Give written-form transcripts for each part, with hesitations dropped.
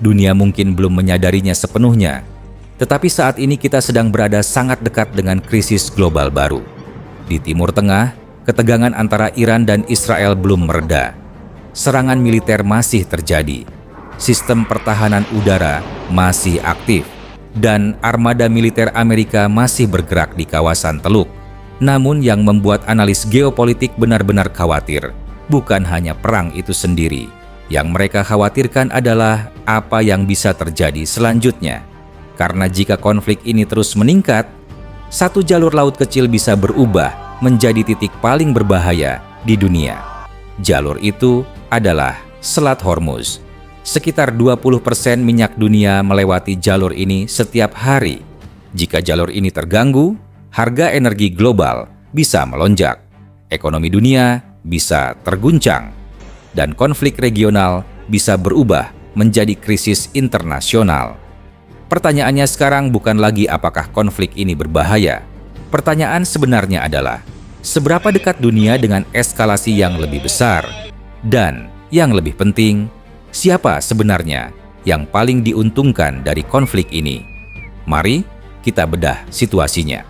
Dunia mungkin belum menyadarinya sepenuhnya, tetapi saat ini kita sedang berada sangat dekat dengan krisis global baru. Di Timur Tengah, ketegangan antara Iran dan Israel belum mereda. Serangan militer masih terjadi. Sistem pertahanan udara masih aktif, dan armada militer Amerika masih bergerak di kawasan Teluk. Namun yang membuat analis geopolitik benar-benar khawatir bukan hanya perang itu sendiri. Yang mereka khawatirkan adalah apa yang bisa terjadi selanjutnya. Karena jika konflik ini terus meningkat, satu jalur laut kecil bisa berubah menjadi titik paling berbahaya di dunia. Jalur itu adalah Selat Hormuz. Sekitar 20% minyak dunia melewati jalur ini setiap hari. Jika jalur ini terganggu, harga energi global bisa melonjak. Ekonomi dunia bisa terguncang. Dan konflik regional bisa berubah menjadi krisis internasional. Pertanyaannya sekarang bukan lagi apakah konflik ini berbahaya. Pertanyaan sebenarnya adalah, seberapa dekat dunia dengan eskalasi yang lebih besar? Dan yang lebih penting, siapa sebenarnya yang paling diuntungkan dari konflik ini? Mari kita bedah situasinya.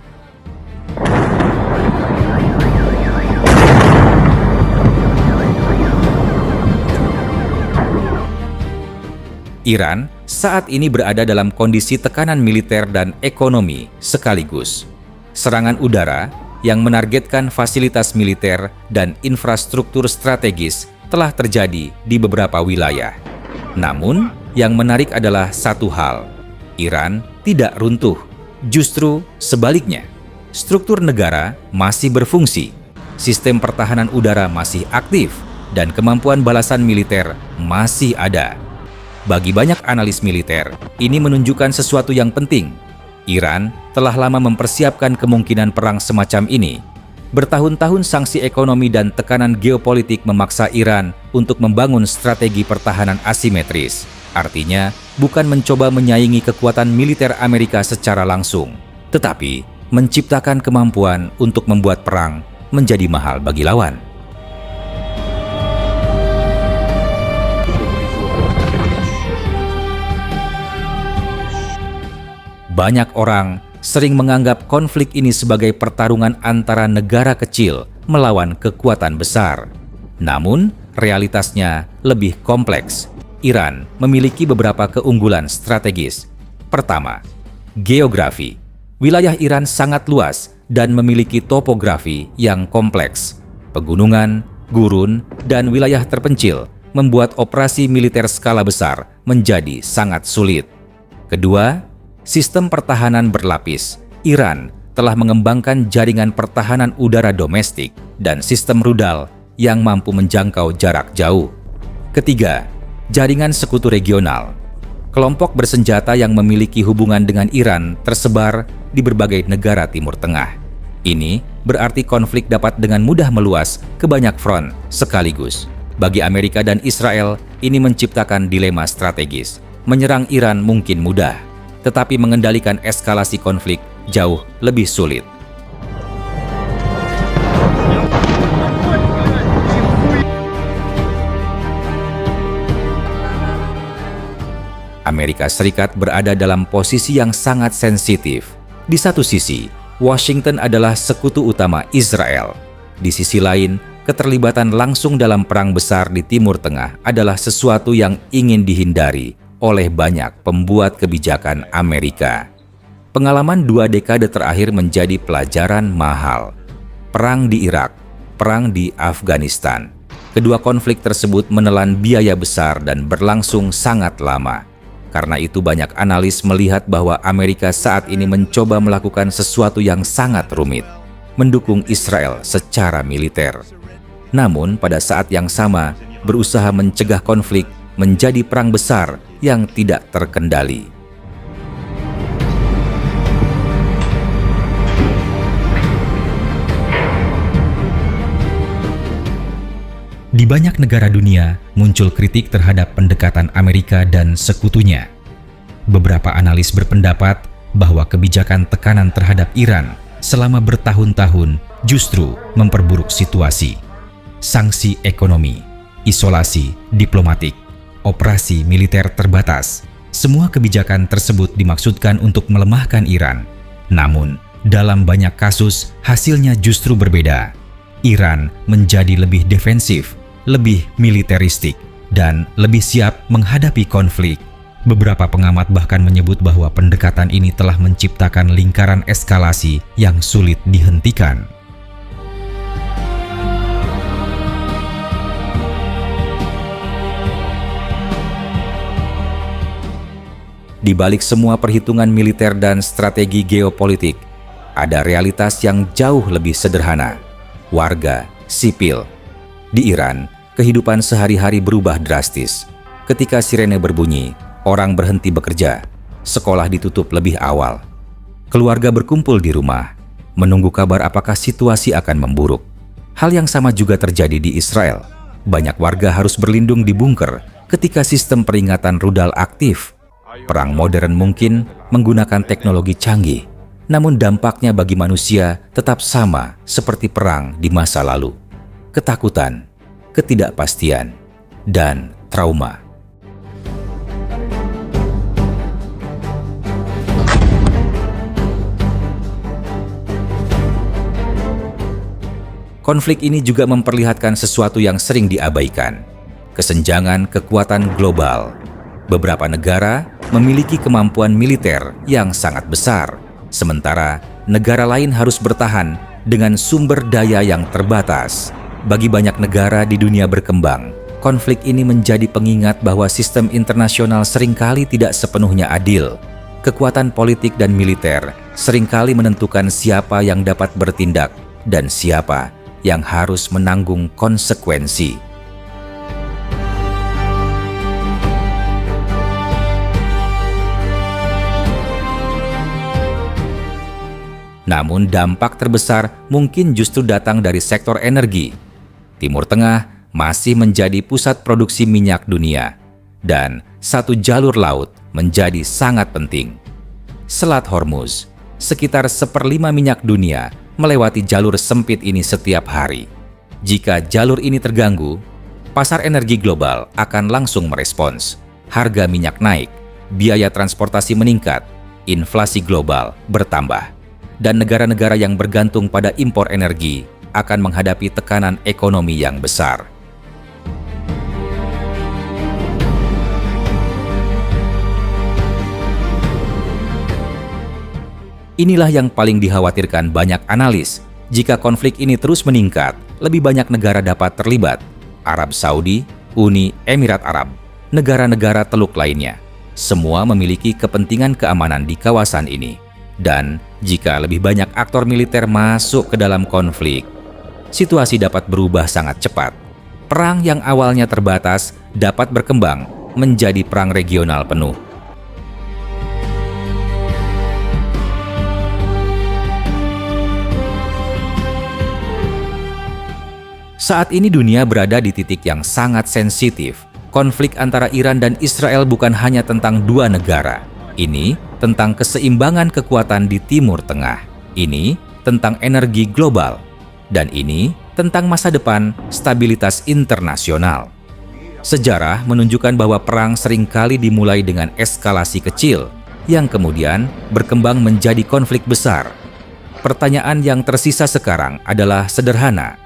Iran saat ini berada dalam kondisi tekanan militer dan ekonomi sekaligus. Serangan udara yang menargetkan fasilitas militer dan infrastruktur strategis telah terjadi di beberapa wilayah. Namun, yang menarik adalah satu hal, Iran tidak runtuh. Justru sebaliknya, struktur negara masih berfungsi, sistem pertahanan udara masih aktif, dan kemampuan balasan militer masih ada. Bagi banyak analis militer, ini menunjukkan sesuatu yang penting. Iran telah lama mempersiapkan kemungkinan perang semacam ini. Bertahun-tahun sanksi ekonomi dan tekanan geopolitik memaksa Iran untuk membangun strategi pertahanan asimetris. Artinya, bukan mencoba menyaingi kekuatan militer Amerika secara langsung, tetapi menciptakan kemampuan untuk membuat perang menjadi mahal bagi lawan. Banyak orang sering menganggap konflik ini sebagai pertarungan antara negara kecil melawan kekuatan besar. Namun, realitasnya lebih kompleks. Iran memiliki beberapa keunggulan strategis. Pertama, geografi. Wilayah Iran sangat luas dan memiliki topografi yang kompleks. Pegunungan, gurun, dan wilayah terpencil membuat operasi militer skala besar menjadi sangat sulit. Kedua, sistem pertahanan berlapis. Iran telah mengembangkan jaringan pertahanan udara domestik dan sistem rudal yang mampu menjangkau jarak jauh. Ketiga, jaringan sekutu regional. Kelompok bersenjata yang memiliki hubungan dengan Iran tersebar di berbagai negara Timur Tengah. Ini berarti konflik dapat dengan mudah meluas ke banyak front sekaligus. Bagi Amerika dan Israel, ini menciptakan dilema strategis. Menyerang Iran mungkin mudah, tetapi mengendalikan eskalasi konflik jauh lebih sulit. Amerika Serikat berada dalam posisi yang sangat sensitif. Di satu sisi, Washington adalah sekutu utama Israel. Di sisi lain, keterlibatan langsung dalam perang besar di Timur Tengah adalah sesuatu yang ingin dihindari oleh banyak pembuat kebijakan Amerika. Pengalaman 2 dekade terakhir menjadi pelajaran mahal. Perang di Irak, perang di Afghanistan. Kedua konflik tersebut menelan biaya besar dan berlangsung sangat lama. Karena itu banyak analis melihat bahwa Amerika saat ini mencoba melakukan sesuatu yang sangat rumit, mendukung Israel secara militer. Namun pada saat yang sama, berusaha mencegah konflik menjadi perang besar yang tidak terkendali. Di banyak negara dunia muncul kritik terhadap pendekatan Amerika dan sekutunya. Beberapa analis berpendapat bahwa kebijakan tekanan terhadap Iran selama bertahun-tahun justru memperburuk situasi. Sanksi ekonomi, isolasi diplomatik, operasi militer terbatas. Semua kebijakan tersebut dimaksudkan untuk melemahkan Iran. Namun, dalam banyak kasus, hasilnya justru berbeda. Iran menjadi lebih defensif, lebih militeristik, dan lebih siap menghadapi konflik. Beberapa pengamat bahkan menyebut bahwa pendekatan ini telah menciptakan lingkaran eskalasi yang sulit dihentikan. Di balik semua perhitungan militer dan strategi geopolitik, ada realitas yang jauh lebih sederhana. Warga, sipil. Di Iran, kehidupan sehari-hari berubah drastis. Ketika sirene berbunyi, orang berhenti bekerja, sekolah ditutup lebih awal. Keluarga berkumpul di rumah, menunggu kabar apakah situasi akan memburuk. Hal yang sama juga terjadi di Israel. Banyak warga harus berlindung di bunker ketika sistem peringatan rudal aktif. Perang modern mungkin menggunakan teknologi canggih, namun dampaknya bagi manusia tetap sama seperti perang di masa lalu. Ketakutan, ketidakpastian, dan trauma. Konflik ini juga memperlihatkan sesuatu yang sering diabaikan, kesenjangan kekuatan global. Beberapa negara memiliki kemampuan militer yang sangat besar, sementara negara lain harus bertahan dengan sumber daya yang terbatas. Bagi banyak negara di dunia berkembang, konflik ini menjadi pengingat bahwa sistem internasional seringkali tidak sepenuhnya adil. Kekuatan politik dan militer seringkali menentukan siapa yang dapat bertindak dan siapa yang harus menanggung konsekuensi. Namun dampak terbesar mungkin justru datang dari sektor energi. Timur Tengah masih menjadi pusat produksi minyak dunia, dan satu jalur laut menjadi sangat penting. Selat Hormuz, sekitar 1/5 minyak dunia melewati jalur sempit ini setiap hari. Jika jalur ini terganggu, pasar energi global akan langsung merespons. Harga minyak naik, biaya transportasi meningkat, inflasi global bertambah. Dan negara-negara yang bergantung pada impor energi akan menghadapi tekanan ekonomi yang besar. Inilah yang paling dikhawatirkan banyak analis. Jika konflik ini terus meningkat, lebih banyak negara dapat terlibat. Arab Saudi, Uni Emirat Arab, negara-negara Teluk lainnya. Semua memiliki kepentingan keamanan di kawasan ini. Dan jika lebih banyak aktor militer masuk ke dalam konflik, situasi dapat berubah sangat cepat. Perang yang awalnya terbatas dapat berkembang menjadi perang regional penuh. Saat ini dunia berada di titik yang sangat sensitif. Konflik antara Iran dan Israel bukan hanya tentang dua negara. Ini tentang keseimbangan kekuatan di Timur Tengah. Ini tentang energi global. Dan ini tentang masa depan stabilitas internasional. Sejarah menunjukkan bahwa perang seringkali dimulai dengan eskalasi kecil, yang kemudian berkembang menjadi konflik besar. Pertanyaan yang tersisa sekarang adalah sederhana.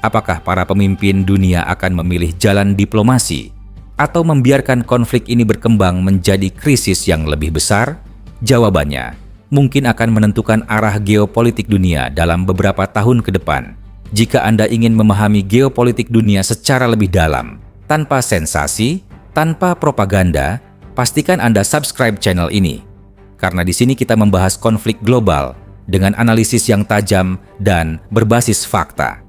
Apakah para pemimpin dunia akan memilih jalan diplomasi atau membiarkan konflik ini berkembang menjadi krisis yang lebih besar? Jawabannya mungkin akan menentukan arah geopolitik dunia dalam beberapa tahun ke depan. Jika Anda ingin memahami geopolitik dunia secara lebih dalam, tanpa sensasi, tanpa propaganda, pastikan Anda subscribe channel ini. Karena di sini kita membahas konflik global dengan analisis yang tajam dan berbasis fakta.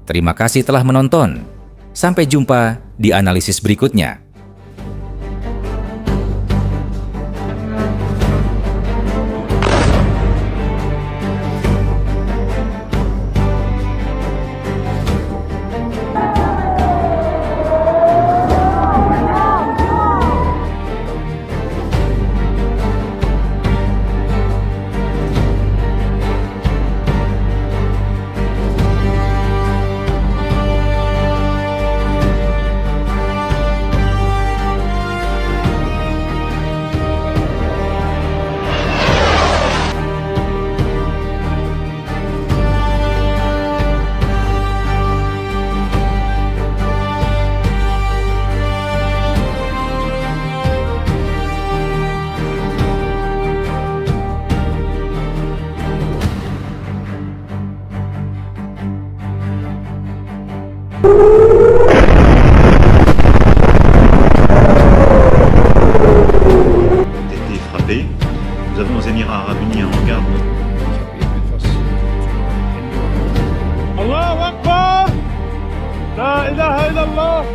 Terima kasih telah menonton. Sampai jumpa di analisis berikutnya. été frappés. Nous avons aux Émirats Arabes Unis un hangar. الله أكبر لا إله إلا الله